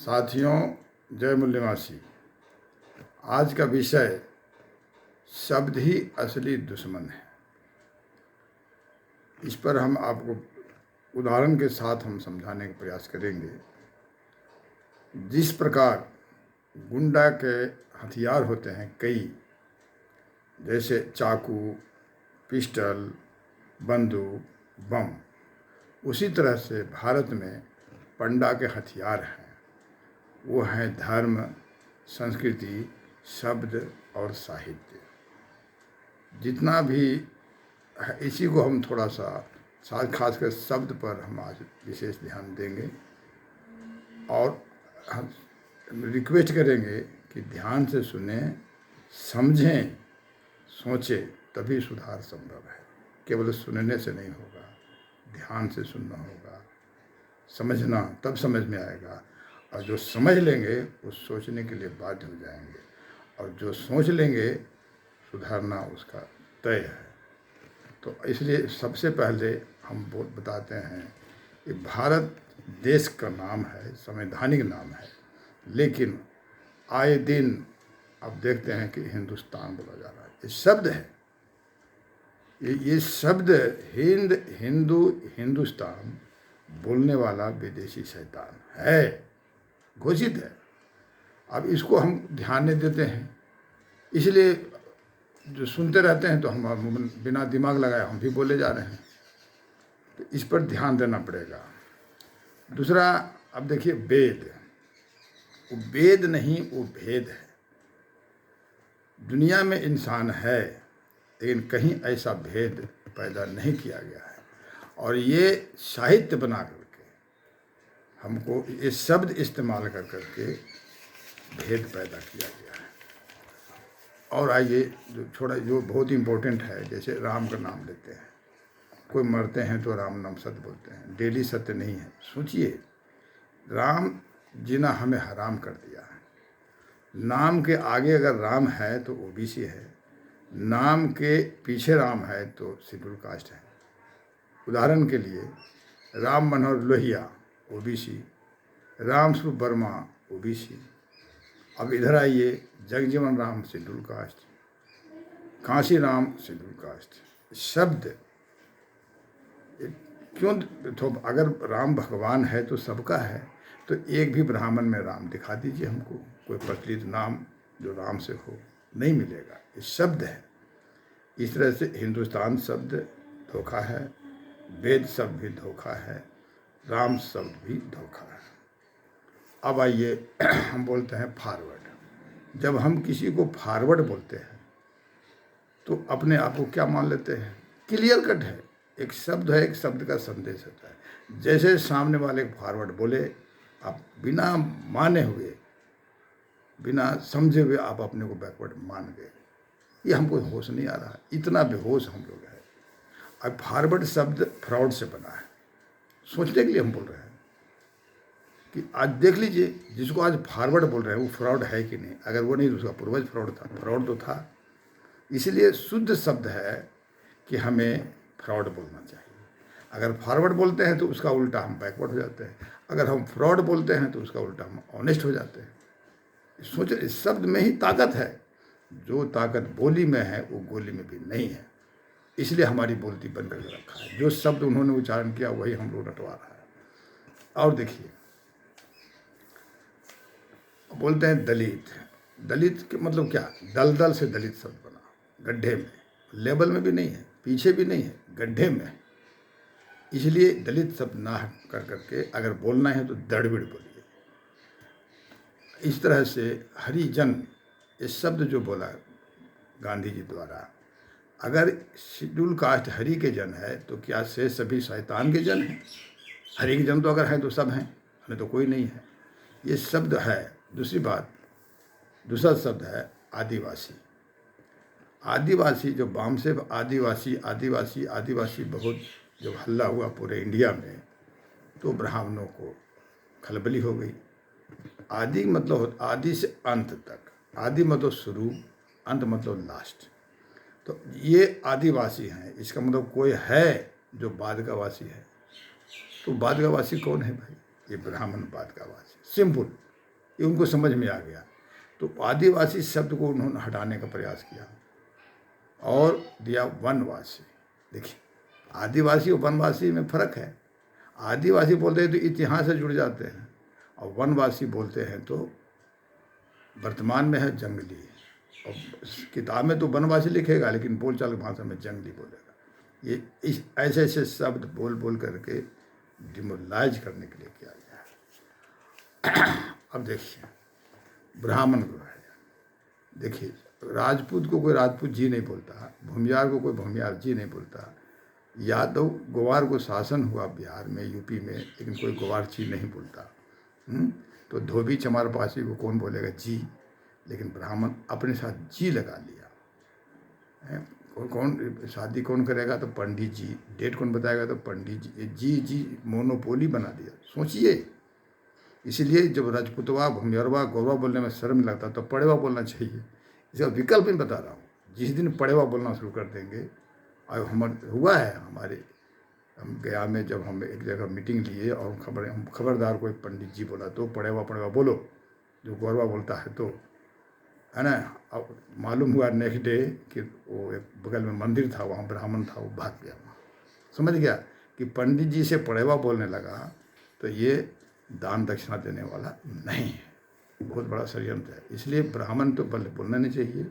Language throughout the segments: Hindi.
साथियों, जय मूल्यवासी। आज का विषय शब्द ही असली दुश्मन है। इस पर हम आपको उदाहरण के साथ हम समझाने का प्रयास करेंगे। जिस प्रकार गुंडा के हथियार होते हैं कई, जैसे चाकू, पिस्टल, बंदूक, बम, उसी तरह से भारत में पंडा के हथियार हैं। वो हैं धर्म, संस्कृति, शब्द और साहित्य। जितना भी है, इसी को हम थोड़ा सा खासकर शब्द पर हम आज विशेष ध्यान देंगे और हम रिक्वेस्ट करेंगे कि ध्यान से सुने, समझें, सोचें, तभी सुधार संभव है। केवल सुनने से नहीं होगा, ध्यान से सुनना होगा, समझना, तब समझ में आएगा। और जो समझ लेंगे वो सोचने के लिए बाध्य हो जाएंगे, और जो सोच लेंगे सुधारना उसका तय है। तो इसलिए सबसे पहले हम बताते हैं कि भारत देश का नाम है, संवैधानिक नाम है, लेकिन आए दिन अब देखते हैं कि हिंदुस्तान बोला जा रहा है। ये शब्द है, ये शब्द हिंद, हिंदू, हिंदुस्तान बोलने वाला विदेशी शैतान है, घोषित है। अब इसको हम ध्यान नहीं देते हैं, इसलिए जो सुनते रहते हैं तो हम बिना दिमाग लगाए हम भी बोले जा रहे हैं। तो इस पर ध्यान देना पड़ेगा। दूसरा, अब देखिए, वेद, वो वेद नहीं, वो भेद है। दुनिया में इंसान है, लेकिन कहीं ऐसा भेद पैदा नहीं किया गया है, और ये साहित्य बना करके हमको ये शब्द इस्तेमाल कर करके भेद पैदा किया गया है। और आइए, जो बहुत इम्पोर्टेंट है, जैसे राम का नाम लेते हैं, कोई मरते हैं तो राम नाम सत्य बोलते हैं। डेली सत्य नहीं है। सोचिए, राम जीना हमें हराम कर दिया है। नाम के आगे अगर राम है तो ओबीसी है, नाम के पीछे राम है तो शेड्यूल कास्ट है। उदाहरण के लिए, राम मनोहर लोहिया ओबीसी, राम स्वरूप वर्मा ओबीसी। अब इधर आइए, Jagjivan Ram schedule caste, Kanshi Ram schedule caste. शब्द क्यों? तो अगर राम भगवान है तो सबका है, तो एक भी ब्राह्मण में राम दिखा दीजिए हमको, कोई प्रचलित नाम जो राम से हो, नहीं मिलेगा। ये शब्द है। इस तरह से हिंदुस्तान शब्द धोखा है, वेद शब्द भी धोखा है, राम शब्द भी धोखा है। अब आइए, हम बोलते हैं फॉरवर्ड। जब हम किसी को फॉरवर्ड बोलते हैं तो अपने आप को क्या मान लेते हैं? क्लियर कट है, एक शब्द है, एक शब्द का संदेश होता है। जैसे सामने वाले फॉरवर्ड बोले, आप बिना माने हुए, बिना समझे हुए आप अपने को बैकवर्ड मान गए। ये हमको होश नहीं आ रहा, इतना बेहोश हम लोग हैं। अब फॉरवर्ड शब्द फ्रॉड से बना है, सोचने के लिए हम बोल रहे हैं कि आज देख लीजिए, जिसको आज फॉरवर्ड बोल रहे हैं वो फ्रॉड है कि नहीं। अगर वो नहीं तो उसका पूर्वज फ्रॉड था, फ्रॉड तो था। इसलिए शुद्ध शब्द है कि हमें फ्रॉड बोलना चाहिए। अगर फॉरवर्ड बोलते हैं तो उसका उल्टा हम बैकवर्ड हो जाते हैं, अगर हम फ्रॉड बोलते हैं तो उसका उल्टा हम ऑनेस्ट हो जाते हैं। सोचो, इस शब्द में ही ताकत है। जो ताकत बोली में है वो गोली में भी नहीं है। इसलिए हमारी बोलती बंद करके रखा है। जो शब्द उन्होंने उच्चारण किया वही हम लोग रटवा रहा है। और देखिए, बोलते हैं दलित। दलित के मतलब क्या? दलदल से दलित शब्द बना, गड्ढे में, लेवल में भी नहीं है, पीछे भी नहीं है, गड्ढे में। इसलिए दलित शब्द ना कर करके अगर बोलना है तो दड़बिड़ बोलिए। इस तरह से हरिजन, इस शब्द जो बोला गांधी जी द्वारा, अगर शेड्यूल कास्ट हरि के जन है तो क्या से सभी शैतान के जन हैं? हरि के जन तो अगर हैं तो सब हैं, हमें तो कोई नहीं है। ये शब्द है। दूसरी बात, दूसरा शब्द है आदिवासी। आदिवासी, जो बाम से आदिवासी आदिवासी आदिवासी बहुत जब हल्ला हुआ पूरे इंडिया में, तो ब्राह्मणों को खलबली हो गई। आदि मतलब आदि से अंत तक, आदि मतलब शुरू, अंत मतलब लास्ट। तो ये आदिवासी हैं, इसका मतलब कोई है जो बाद का वासी है। तो बाद का वासी कौन है भाई? ये ब्राह्मण बाद का वासी, सिंपल। ये उनको समझ में आ गया। तो आदिवासी शब्द को उन्होंने हटाने का प्रयास किया और दिया वनवासी। देखिए, आदिवासी और वनवासी में फ़र्क है। आदिवासी बोलते हैं तो इतिहास से जुड़ जाते हैं, और वनवासी बोलते हैं तो वर्तमान में है जंगली। और किताब में तो वनवासी लिखेगा, लेकिन बोलचाल की भाषा में जंगली बोलेगा। ये इस ऐसे ऐसे शब्द बोल बोल करके डिमोरलाइज करने के लिए किया गया है। अब देखिए, ब्राह्मण को है, देखिए, राजपूत को कोई राजपूत जी नहीं बोलता, भूमियार को कोई भूमियार जी नहीं बोलता, यादव ग्वार को शासन हुआ बिहार में, यूपी में, लेकिन कोई ग्वार जी नहीं बोलता। तो धोबी चमार पासी को कौन बोलेगा जी, लेकिन ब्राह्मण अपने साथ जी लगा लिया है। कौन शादी कौन करेगा तो पंडित जी, डेट कौन बताएगा तो पंडित जी, जी जी मोनोपोली बना दिया। सोचिए, इसीलिए जब राजपूतवा भूमियरवा गौरवा बोलने में शर्म लगता तो पड़ेवा बोलना चाहिए। इसका विकल्प नहीं बता रहा हूँ। जिस दिन पड़ेवा बोलना शुरू कर देंगे, और हुआ है हमारे, हम गया में जब हम एक जगह मीटिंग लिए और हम खबरदार कोई पंडित जी बोला तो पड़ेवा पड़ेवा बोलो, जो गौरवा बोलता है तो, है ना। अब मालूम हुआ नेक्स्ट डे कि वो एक बगल में मंदिर था, वहाँ ब्राह्मण था, वो भाग गया वहाँ। समझ गया कि पंडित जी से पड़ेवा बोलने लगा तो ये दान दक्षिणा देने वाला नहीं है, बहुत बड़ा षड्यंत्र है। इसलिए ब्राह्मण तो बोलना नहीं चाहिए,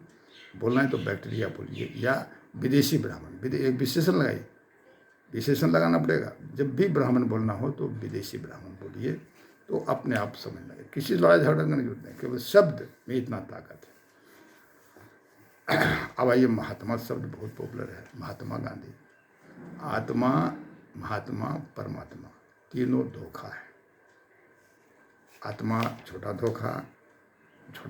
बोलना है तो बैक्टीरिया बोलिए, या विदेशी ब्राह्मण। एक विशेषण लगाइए, विशेषण लगाना पड़ेगा। जब भी ब्राह्मण बोलना हो तो विदेशी ब्राह्मण बोलिए, तो अपने आप समझ लगे। किसी लड़ाई झगड़ा करने की जरूरत नहीं, केवल शब्द में इतना ताकत है। अब आइए, महात्मा शब्द बहुत पॉपुलर है। महात्मा गांधी, आत्मा, महात्मा, परमात्मा, तीनों धोखा है। आत्मा छोटा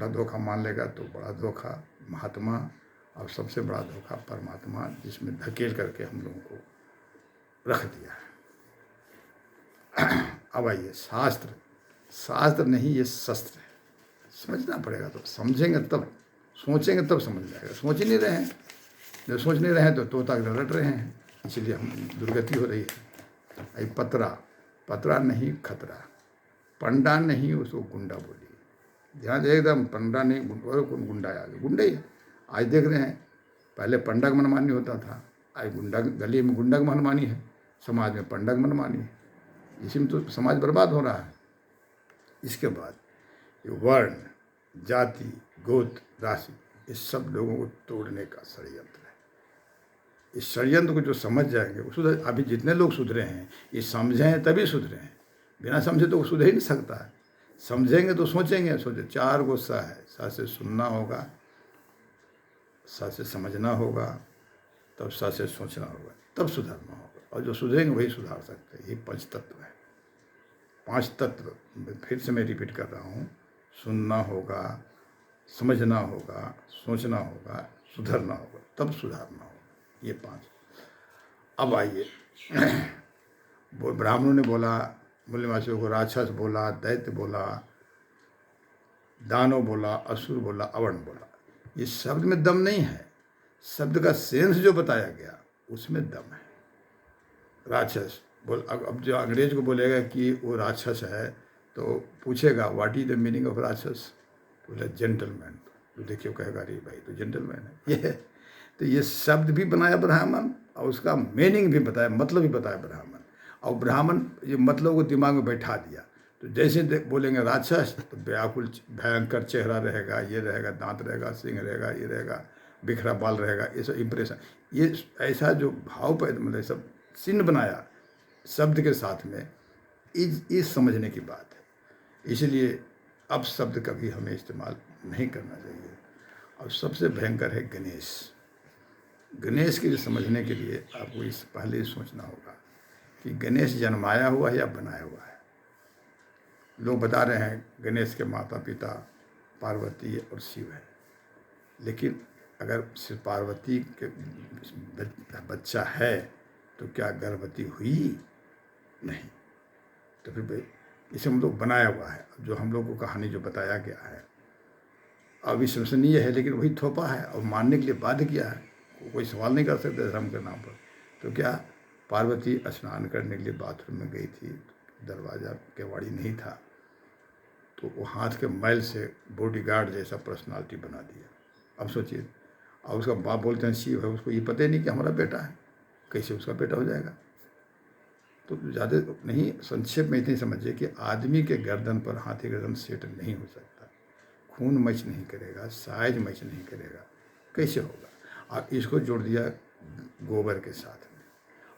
धोखा मान लेगा तो बड़ा धोखा महात्मा, और सबसे बड़ा धोखा परमात्मा, जिसमें धकेल करके हम लोगों को रख दिया है। अब आइए, शास्त्र नहीं, ये शस्त्र है। समझना पड़ेगा, तो समझेंगे तब, सोचेंगे तब समझ जाएगा। सोच ही नहीं रहे हैं, जब सोच नहीं रहे हैं तो तोता रट रहे हैं, इसलिए हम दुर्गति हो रही है। आई पतरा नहीं खतरा, पंडा नहीं उसको गुंडा बोलिए। ध्यान से, एकदम पंडा नहीं गुंडा आ गया, गुंडा ही है। आज देख रहे हैं, पहले पंडा का मनमानी होता था, आज गुंडा, गली में गुंडा का मनमानी है, समाज में पंडा का मनमानी है। इसी में तो समाज बर्बाद हो रहा है। इसके बाद ये वर्ण, जाति, गोत्र, राशि, इस सब लोगों को तोड़ने का षड्यंत्र है। इस षड्यंत्र को जो समझ जाएंगे वो सुधर। अभी जितने लोग सुधरे हैं, ये समझे हैं तभी सुधरे हैं, बिना समझे तो सुधर ही नहीं सकता है। समझेंगे तो सोचेंगे। सोचे, चार गो सा है, सा से सुनना होगा, सा से समझना होगा, तब सा से सोचना होगा, तब सुधरना होगा। और जो सुधरेंगे वही सुधार सकते हैं। ये पंच तत्व है, 5 तत्व। फिर से मैं रिपीट कर रहा हूँ, सुनना होगा, समझना होगा, सोचना होगा, सुधरना होगा, तब सुधारना होगा। ये 5। अब आइए, वो ब्राह्मणों ने बोला, मूल्यवासियों को राक्षस बोला, दैत्य बोला, दानव बोला, असुर बोला, अवर्ण बोला। ये शब्द में दम नहीं है, शब्द का सेंस जो बताया गया उसमें दम है। राक्षस बोल, अब जो अंग्रेज को बोलेगा कि वो राक्षस है तो पूछेगा what is the meaning of राक्षस, तो बोले जेंटलमैन। तो देखिए, कहेगा अरे भाई तो जेंटलमैन है ये। तो ये शब्द भी बनाया ब्राह्मण, और उसका मीनिंग भी बताया, मतलब भी बताया ब्राह्मण। और ब्राह्मण ये मतलब को दिमाग में बैठा दिया। तो जैसे बोलेंगे राक्षस तो व्याकुल भयंकर चेहरा रहेगा, ये रहेगा, दांत रहेगा, सिंह रहेगा, ये रहेगा, बिखरा बाल रहेगा, ये सब इम्प्रेशन, ये ऐसा जो भाव पैदा, मतलब सब चिन्ह बनाया शब्द के साथ में, इस समझने की बात है। इसलिए अब शब्द कभी हमें इस्तेमाल नहीं करना चाहिए। और सबसे भयंकर है गणेश। गणेश के समझने के लिए आपको इस पहले सोचना होगा कि गणेश जन्माया हुआ है या बनाया हुआ है। लोग बता रहे हैं गणेश के माता पिता पार्वती और शिव है, लेकिन अगर सिर्फ पार्वती के बच्चा है तो क्या गर्भवती हुई? नहीं। तो फिर इसे हम लोग बनाया हुआ है। जो हम लोग को कहानी जो बताया गया है अविश्वसनीय है, लेकिन वही थोपा है और मानने के लिए बाध्य किया है। कोई सवाल नहीं कर सकते धर्म के नाम पर। तो क्या पार्वती स्नान करने के लिए बाथरूम में गई थी, दरवाज़ा केवाड़ी नहीं था, तो वो हाथ के मैल से बॉडीगार्ड जैसा पर्सनालिटी बना दिया। अब सोचिए, अब उसका बाप बोलते हैं शिव है, उसको ये पता ही नहीं कि हमारा बेटा है, कैसे उसका बेटा हो जाएगा। तो ज़्यादा नहीं, संक्षेप में इतनी समझिए कि आदमी के गर्दन पर हाथी गर्दन सेट नहीं हो सकता, खून मैच नहीं करेगा, साइज मैच नहीं करेगा, कैसे होगा। अब इसको जोड़ दिया गोबर के साथ में।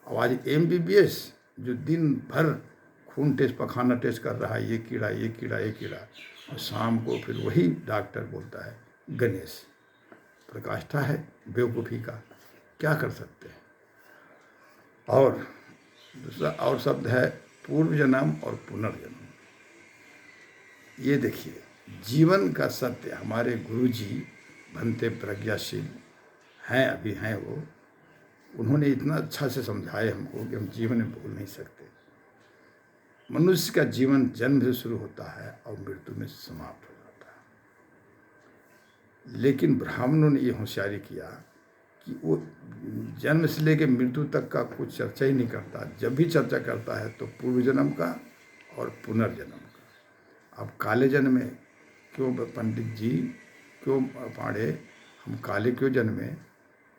अब आज MBBS जो दिन भर खून टेस्ट पखाना टेस्ट कर रहा है, ये कीड़ा ये कीड़ा ये कीड़ा, और शाम को फिर वही डॉक्टर बोलता है गणेश। प्रकाष्ठा है बेवकूफ़ी का, क्या कर सकते हैं। और दूसरा और शब्द है पूर्व जन्म और पुनर्जन्म। ये देखिए, जीवन का सत्य हमारे गुरुजी भंते प्रज्ञाशील हैं, अभी हैं वो, उन्होंने इतना अच्छा से समझाए हमको कि हम जीवन में भूल नहीं सकते। मनुष्य का जीवन जन्म से शुरू होता है और मृत्यु में समाप्त हो जाता है। लेकिन ब्राह्मणों ने ये होशियारी किया कि वो जन्म से लेकर मृत्यु तक का कुछ चर्चा ही नहीं करता। जब भी चर्चा करता है तो पूर्व जन्म का और पुनर्जन्म का। अब काले जन्म में क्यों पंडित जी, क्यों पाड़े, हम काले क्यों जन्मे?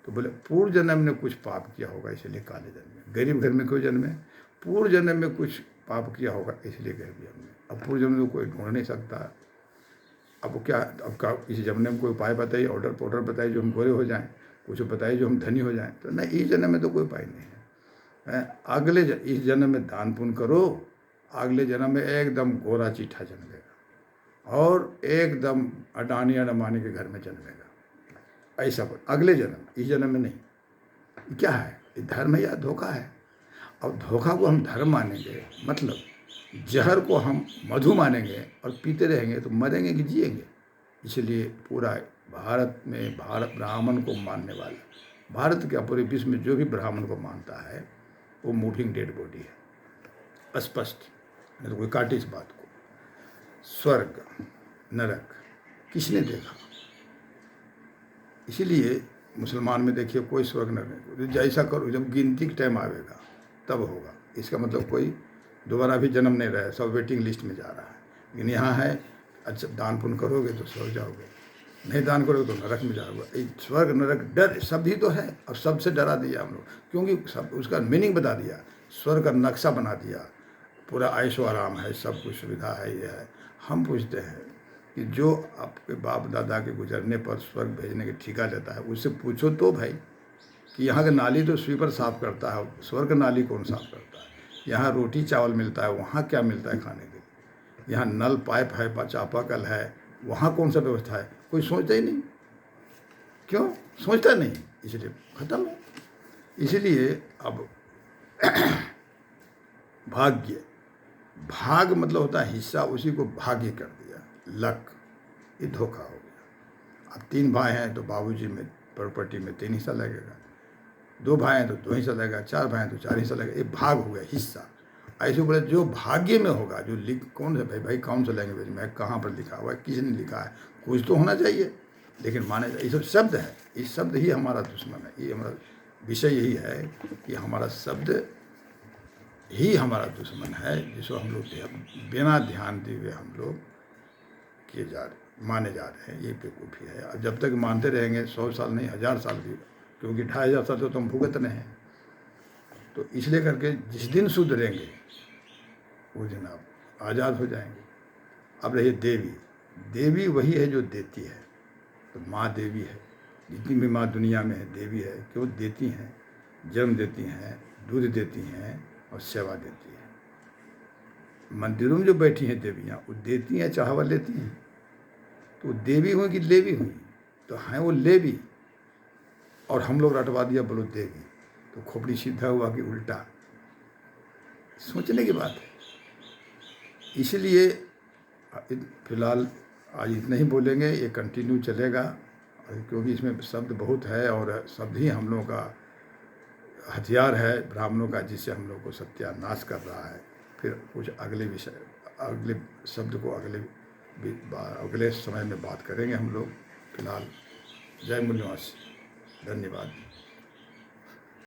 तो बोले पूर्व जन्म में कुछ पाप किया होगा इसलिए काले जन्मे। गरीब घर में क्यों जन्मे? पूर्व जन्म में कुछ पाप किया होगा इसलिए गरीब जन्मे। अब पूर्व जन्म में कोई ढूंढ नहीं सकता। अब क्या, अब का इस जन्म में कोई उपाय बताइए, ऑर्डर पाउडर बताइए जो हम गोरे हो जाएं, कुछ बताइए जो हम धनी हो जाएं। तो नहीं, इस जन्म में तो कोई उपाय नहीं है। अगले इस जन्म में दान पुण्य करो, अगले जन्म में एकदम गोरा चीठा जन्मेगा और एकदम अडानी अडमानी के घर में जन्मेगा। ऐसा पर अगले जन्म, इस जन्म में नहीं। क्या है ये? धर्म है या धोखा है? अब धोखा को हम धर्म मानेंगे, मतलब जहर को हम मधु मानेंगे और पीते रहेंगे तो मरेंगे कि जिएंगे। इसलिए पूरा भारत में, भारत ब्राह्मण को मानने वाला, भारत के पूरे विश्व में जो भी ब्राह्मण को मानता है वो मूविंग डेड बॉडी है, स्पष्ट। नहीं तो कोई काटे इस बात को। स्वर्ग नरक किसने देखा? इसीलिए मुसलमान में देखिए कोई स्वर्ग नरक नहीं। जैसा करो, जब गिनती का टाइम आएगा तब होगा। इसका मतलब कोई दोबारा भी जन्म नहीं रहा है, सब वेटिंग लिस्ट में जा रहा है। लेकिन यहाँ है, अच्छा दान पुण्य करोगे तो स्वर्ग जाओगे, नहीं दान करोगे तो नरक में जाओगे। स्वर्ग नरक डर सब ही तो है, और सबसे डरा दिया हम लोग, क्योंकि सब उसका मीनिंग बता दिया, स्वर्ग का नक्शा बना दिया, पूरा ऐशो आराम है, सब कुछ सुविधा है, ये है। हम पूछते हैं कि जो आपके बाप दादा के गुजरने पर स्वर्ग भेजने की ठेका लेता है, उससे पूछो तो भाई कि यहाँ का नाली तो स्वीपर साफ करता है, स्वर्ग नाली कौन साफ करता है? यहाँ रोटी चावल मिलता है, वहाँ क्या मिलता है खाने के लिए? यहाँ नल पाइप है, चापाकल है, वहाँ कौन सा व्यवस्था है? कोई सोचता ही नहीं। क्यों सोचता नहीं? इसलिए खत्म है। इसलिए अब भाग्य, भाग मतलब होता है हिस्सा, उसी को भाग्य कर दिया, लक, ये धोखा हो गया। अब 3 भाई हैं तो बाबूजी में प्रॉपर्टी में 3 हिस्सा लगेगा, 2 भाई हैं तो 2 हिस्सा लगेगा, 4 भाई हैं तो 4 हिस्सा लगेगा। ये भाग हो गया, हिस्सा। ऐसे बोले जो भाग्य में होगा, जो कौन सा भाई कौन सा लैंग्वेज में, कहाँ पर लिखा हुआ है, किसने लिखा है, कुछ तो होना चाहिए। लेकिन माने ये सब शब्द है, ये शब्द ही हमारा दुश्मन है। ये हमारा विषय यही है कि हमारा शब्द ही हमारा दुश्मन है, जिसको हम लोग बिना ध्यान दिए हुए हम लोग किए जा रहे, माने जा रहे हैं। ये बेवकूफ़ी है। और जब तक मानते रहेंगे 100 साल नहीं 1000 साल भी, क्योंकि 2500 साल तो हम भुगत रहे हैं। तो इसलिए करके जिस दिन सुधरेंगे उस दिन आप आज़ाद हो जाएंगे। अब रही देवी, देवी वही है जो देती है। तो माँ देवी है, जितनी भी माँ दुनिया में है देवी है। क्यों देती हैं? जन्म देती हैं, दूध देती हैं और सेवा देती हैं। मंदिरों में जो बैठी हैं देवियाँ, वो देती हैं चाहवा लेती हैं। तो देवी हुई कि लेवी हुई? तो हैं वो लेवी, और हम लोग रटवा दिया बोलो देवी। तो खोपड़ी सीधा हुआ कि उल्टा? सोचने की बात है। इसलिए फिलहाल आज इतना ही बोलेंगे, ये कंटिन्यू चलेगा, क्योंकि इसमें शब्द बहुत है और शब्द ही हम लोगों का हथियार है ब्राह्मणों का, जिससे हम लोग को सत्यानाश कर रहा है। फिर कुछ अगले विषय, अगले शब्द को अगले समय में बात करेंगे हम लोग। फिलहाल जय मूल्यवासी, धन्यवाद।